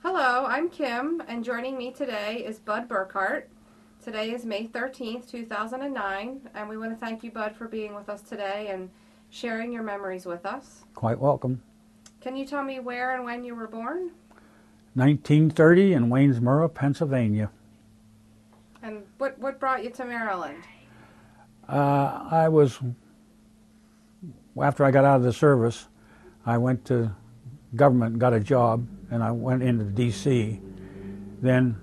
Hello, I'm Kim, and joining me today is Bud Burkhart. Today is May 13th, 2009, and we want to thank you, Bud, for being with us today and sharing your memories with us. Quite welcome. Can you tell me where and when you were born? 1930 in Waynesboro, Pennsylvania. And what brought you to Maryland? After I got out of the service, I went to government and got a job, and I went into D.C. Then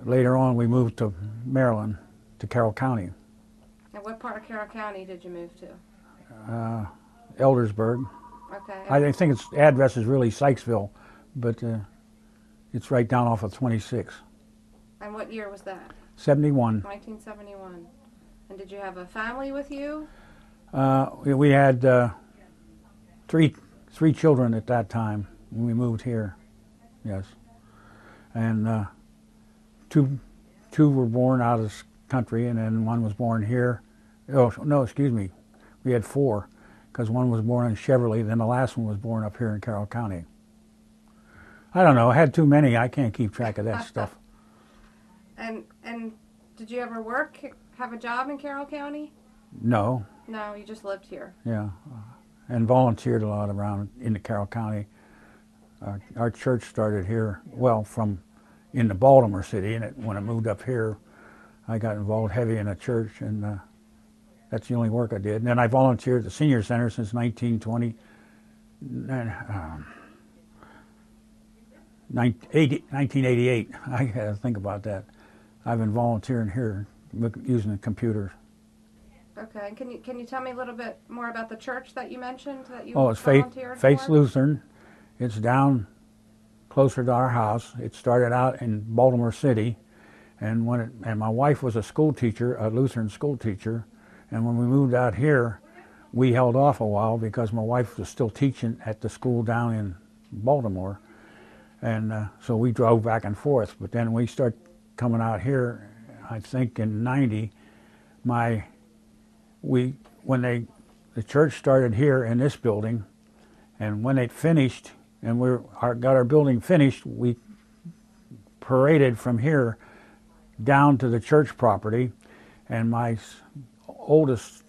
later on we moved to Maryland, to Carroll County. And what part of Carroll County did you move to? Eldersburg. Okay. I think its address is really Sykesville, but it's right down off of 26. And what year was that? 71. 1971. And did you have a family with you? We had three children at that time when we moved here. Yes, and two were born out of the country, and then one was born here. Oh no, excuse me, we had four, because one was born in Cheverly, then the last one was born up here in Carroll County. I don't know, I had too many. I can't keep track of that stuff. And did you ever have a job in Carroll County? No. No, you just lived here. Yeah, and volunteered a lot around in the Carroll County. Our church started here, well, from in the Baltimore city, and when I moved up here, I got involved heavy in a church, and that's the only work I did. And then I volunteered at the senior center since 1988. I had to think about that. I've been volunteering here using the computers. Okay, and can you tell me a little bit more about the church that you mentioned that you it's volunteered Faith for? Lutheran. It's down closer to our house. It started out in Baltimore City, and my wife was a school teacher, a Lutheran school teacher, and when we moved out here, we held off a while because my wife was still teaching at the school down in Baltimore, and so we drove back and forth. But then we started coming out here, I think in '90, the church started here in this building, and when it finished, and got our building finished, we paraded from here down to the church property, and my oldest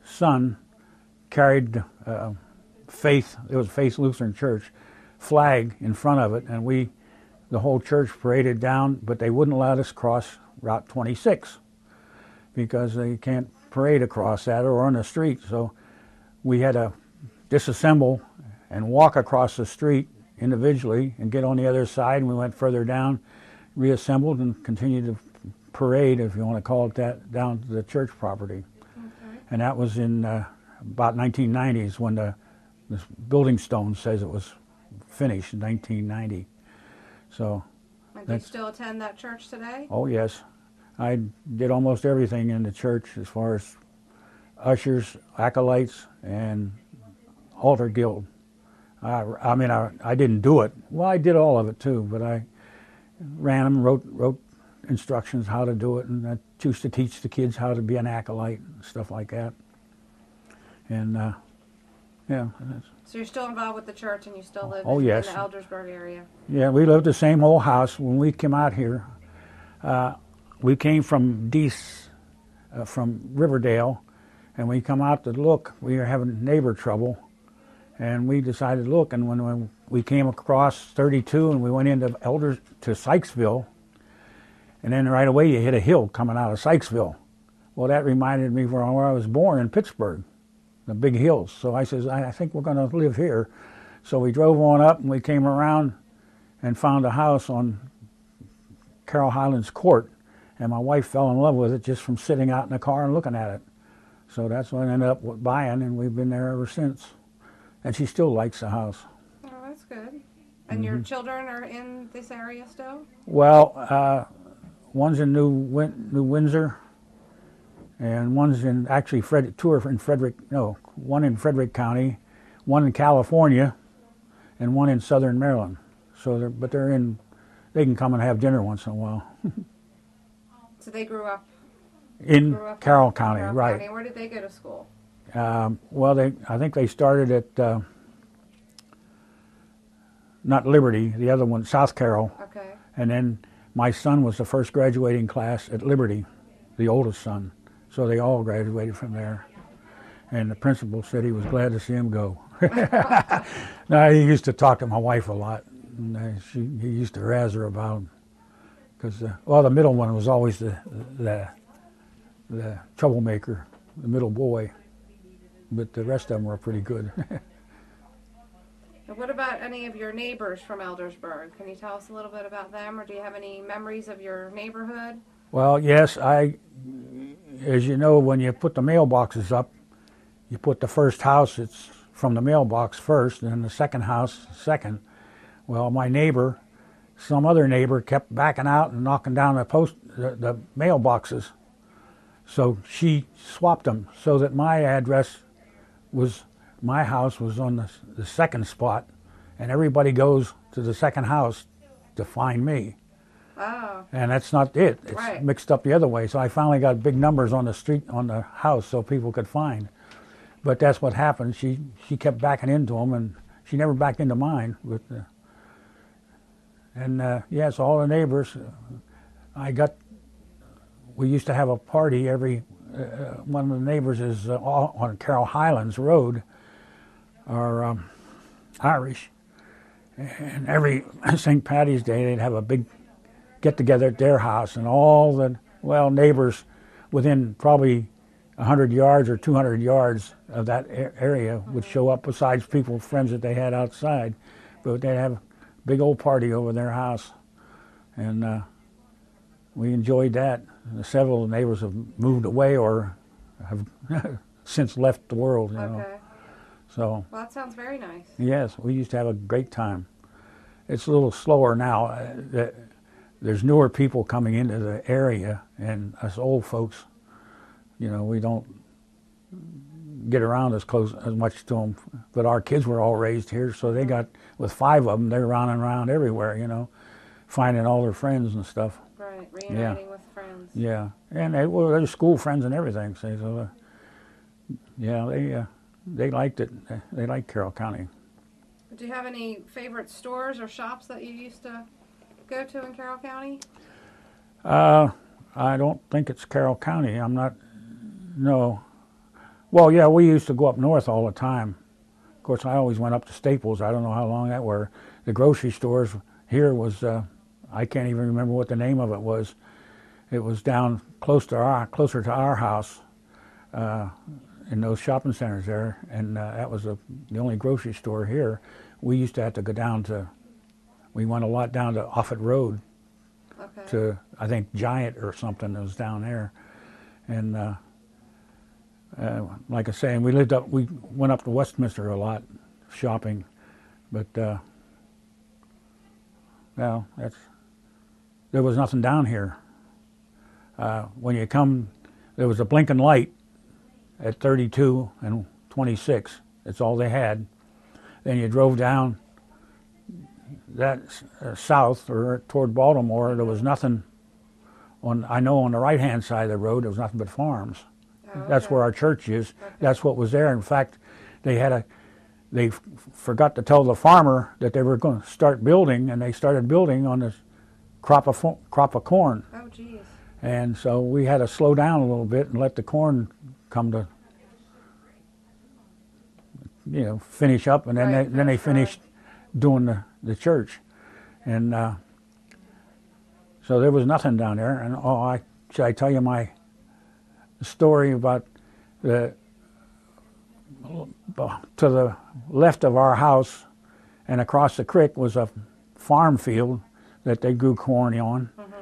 son carried Faith Lutheran Church flag in front of it, and the whole church paraded down, but they wouldn't let us cross Route 26 because they can't parade across that or on the street. So we had to disassemble and walk across the street individually and get on the other side, and we went further down, reassembled, and continued to parade, if you want to call it that, down to the church property. Okay. And that was in about 1990s when this building stone says it was finished in 1990. So. And do you still attend that church today? Oh yes. I did almost everything in the church as far as ushers, acolytes, and altar guild. I didn't do it. Well, I did all of it too, but I ran them, wrote instructions how to do it, and I used to teach the kids how to be an acolyte and stuff like that. And yeah. So you're still involved with the church, and you still live in the Eldersburg area? Yeah, we lived the same old house when we came out here. We came from from Riverdale, and we come out to look. We were having neighbor trouble, and we decided to look. And when we came across 32, and we went into to Sykesville, and then right away you hit a hill coming out of Sykesville. Well, that reminded me where I was born in Pittsburgh, the big hills. So I says, I think we're going to live here. So we drove on up, and we came around and found a house on Carroll Highlands Court. And my wife fell in love with it just from sitting out in the car and looking at it. So that's what I ended up buying, and we've been there ever since. And she still likes the house. Oh, that's good. And your children are in this area still? Well, one's in New Windsor, and one's in actually one in Frederick County, one in California, and one in Southern Maryland. So, they can come and have dinner once in a while. So they grew up in Carroll County, right? County. Where did they go to school? Well, I think they started at not Liberty, the other one, South Carroll. Okay. And then my son was the first graduating class at Liberty, the oldest son. So they all graduated from there. And the principal said he was glad to see him go. No, he used to talk to my wife a lot. And he used to razz her about him. Because, well, the middle one was always the troublemaker, the middle boy. But the rest of them were pretty good. And what about any of your neighbors from Eldersburg? Can you tell us a little bit about them, or do you have any memories of your neighborhood? Well, yes, as you know, when you put the mailboxes up, you put the first house, it's from the mailbox first, and then the second house second. Well, my neighbor, some other neighbor, kept backing out and knocking down the mailboxes. So she swapped them so that my house was on the second spot, and everybody goes to the second house to find me. Oh. And that's not it. It's right. Mixed up the other way. So I finally got big numbers on the street, on the house, so people could find. But that's what happened. She kept backing into them, and she never backed into mine. Yes, all the neighbors. We used to have a party every. One of the neighbors is on Carroll Highlands Road, are Irish, and every St. Patty's Day they'd have a big get-together at their house, and all the neighbors within probably 100 yards or 200 yards of that area would show up, besides friends that they had outside. But they'd have a big old party over their house, and we enjoyed that. Several neighbors have moved away or have since left the world. You know. So. Well, that sounds very nice. Yes, we used to have a great time. It's a little slower now. There's newer people coming into the area, and us old folks, we don't get around as much to them. But our kids were all raised here, so they got, with 5 of them, they're running around everywhere, finding all their friends and stuff. Right, reuniting with friends. Yeah, and they're school friends and everything. So, they liked it. They liked Carroll County. Do you have any favorite stores or shops that you used to go to in Carroll County? I don't think it's Carroll County. I'm not. No. Well, yeah, we used to go up north all the time. Of course, I always went up to Staples. I don't know how long that were. The grocery stores here was. I can't even remember what the name of it was. It was down closer to our house, in those shopping centers there, and that was the only grocery store here. We used to have to go down we went a lot down to Offutt Road, to I think Giant or something that was down there, and like I say, we went up to Westminster a lot, shopping, but well, there was nothing down here. When you come, there was a blinking light at 32 and 26. That's all they had. Then you drove down that south or toward Baltimore. There was nothing on the right-hand side of the road. There was nothing but farms. Oh, okay. That's where our church is. Okay. That's what was there. In fact, they forgot to tell the farmer that they were going to start building, and they started building on this crop of corn. Oh, geez. And so we had to slow down a little bit and let the corn come to, finish up, and then they finished doing the church, and so there was nothing down there. And should I tell you my story about to the left of our house and across the creek was a farm field that they grew corn on. Mm-hmm.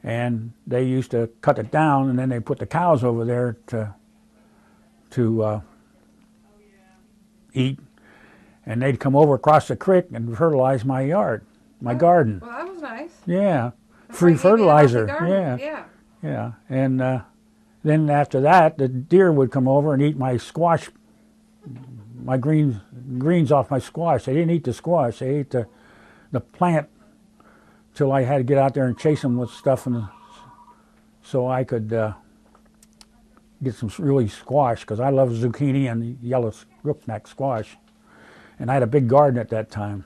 And they used to cut it down, and then they put the cows over there to eat. And they'd come over across the creek and fertilize my garden. Well, that was nice. Yeah, free fertilizer. Yeah. And then after that, the deer would come over and eat my squash, my greens off my squash. They didn't eat the squash; they ate the plant. Till I had to get out there and chase them with stuff, so I could get some really squash, because I love zucchini and yellow rookneck squash, and I had a big garden at that time.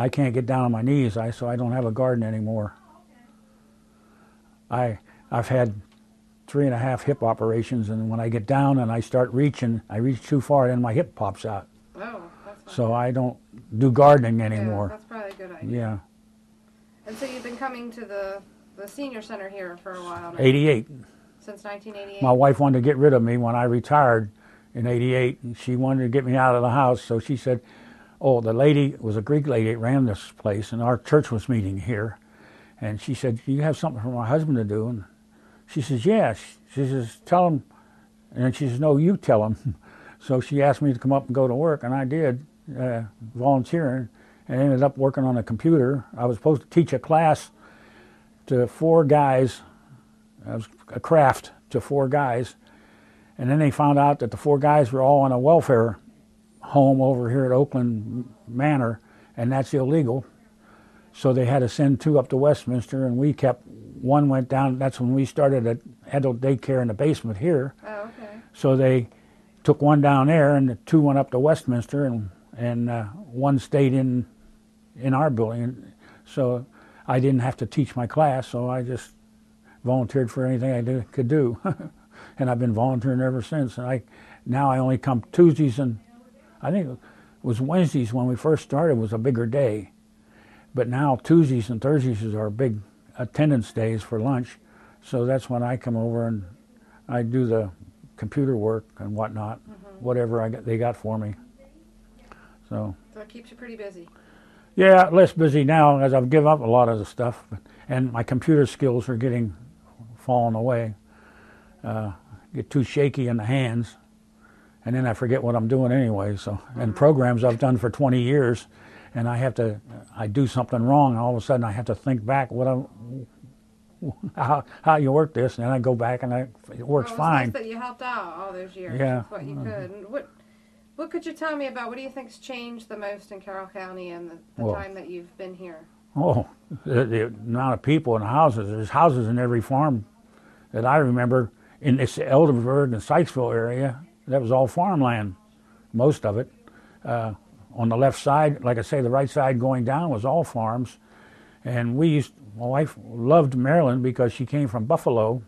I can't get down on my knees, so I don't have a garden anymore. I've had 3.5 hip operations, and when I get down and I start reaching, I reach too far, then my hip pops out. Oh, that's not So good. I don't do gardening anymore. Yeah, that's probably a good idea. Yeah. And so you've been coming to the senior center here for a while now. 88. Since 1988? My wife wanted to get rid of me when I retired in 88, and she wanted to get me out of the house, so she said, oh, the lady was a Greek lady that ran this place, and our church was meeting here. And she said, you have something for my husband to do? And she says, yeah. She says, tell him. And then she says, no, you tell him. So she asked me to come up and go to work, and I did, volunteering, and ended up working on a computer. I was supposed to teach a class to 4 guys. I was a craft to 4 guys. And then they found out that the 4 guys were all in a welfare home over here at Oakland Manor, and that's illegal. So they had to send 2 up to Westminster, and we kept, 1 went down. That's when we started an adult daycare in the basement here. Oh, okay. So they took 1 down there, and the 2 went up to Westminster, and 1 stayed in our building. So I didn't have to teach my class, so I just volunteered for anything I could do. And I've been volunteering ever since. And now I only come Tuesdays, and I think it was Wednesdays when we first started was a bigger day. But now Tuesdays and Thursdays are big attendance days for lunch. So that's when I come over and I do the computer work and whatnot, whatever they got for me. So it keeps you pretty busy. Yeah, less busy now as I've given up a lot of the stuff, and my computer skills are falling away. Get too shaky in the hands, and then I forget what I'm doing anyway. So, and programs I've done for 20 years, and I do something wrong, and all of a sudden I have to think back how you work this, and then I go back and it works fine. It's nice that you helped out all those years. Yeah. With what you could. And what could you tell me about, what do you think's changed the most in Carroll County in the time that you've been here? Oh, the amount of people in the houses. There's houses in every farm that I remember in this Eldersburg and Sykesville area. That was all farmland, most of it. On the left side, like I say, the right side going down was all farms. And my wife loved Maryland because she came from Buffalo,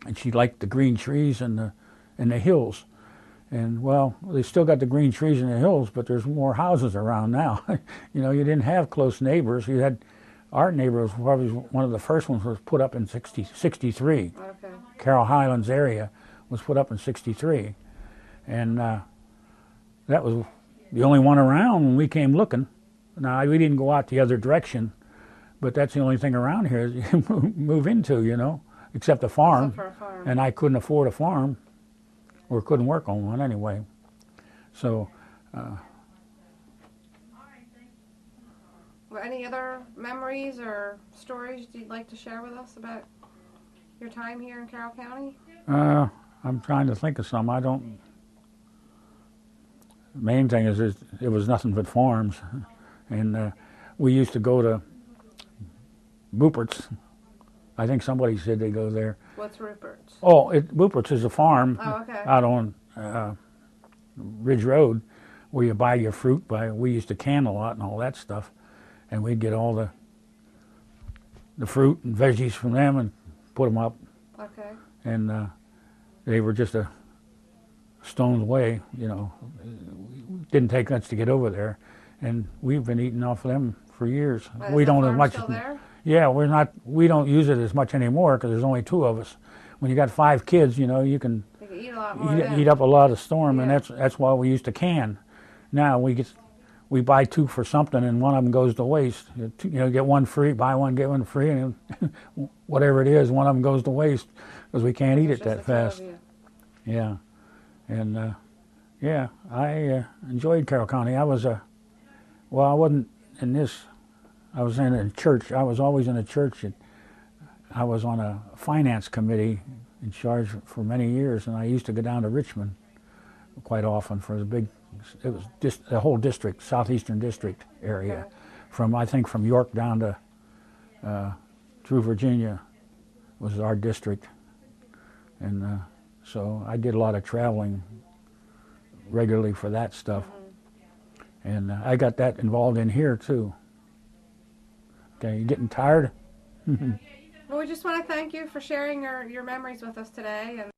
and she liked the green trees and the hills. And well, they still got the green trees in the hills, but there's more houses around now. You know, you didn't have close neighbors. Our neighbor was probably one of the first ones was put up in 63. Okay. Carroll Highlands area was put up in 63. And that was the only one around when we came looking. Now, we didn't go out the other direction, but that's the only thing around here you move into, you know, except a farm. Except for a farm. And I couldn't afford a farm, or couldn't work on one anyway. So, well, any other memories or stories you'd like to share with us about your time here in Carroll County? I'm trying to think of some. The main thing is it was nothing but farms. And we used to go to Burkhart's. I think somebody said they go there. What's Rupert's? Oh, Burkhart's is a farm okay. out on Ridge Road where you buy your fruit. We used to can a lot and all that stuff. And we'd get all the fruit and veggies from them and put them up. Okay. And they were just a stone's away, you know. It didn't take much to get over there. And we've been eating off of them for years. We don't as much. Still there? Yeah, we don't use it as much anymore because there's only 2 of us. When you got 5 kids, you know, you can eat a lot more. Eat up a lot of storm, Yeah. and that's why we used to can. Now we buy 2 for something, and one of them goes to waste. You know, get 1 free, buy 1 get 1 free, and whatever it is, one of them goes to waste because we can't eat it that fast. Yeah, and yeah, I enjoyed Carroll County. I wasn't in this. I was in a church. I was always in a church. I was on a finance committee in charge for many years, and I used to go down to Richmond quite often for it was just the whole district, southeastern district area, Okay. from York down to through Virginia was our district, and so I did a lot of traveling regularly for that stuff, and I got that involved in here too. Okay, you getting tired? Well, we just want to thank you for sharing your memories with us today. And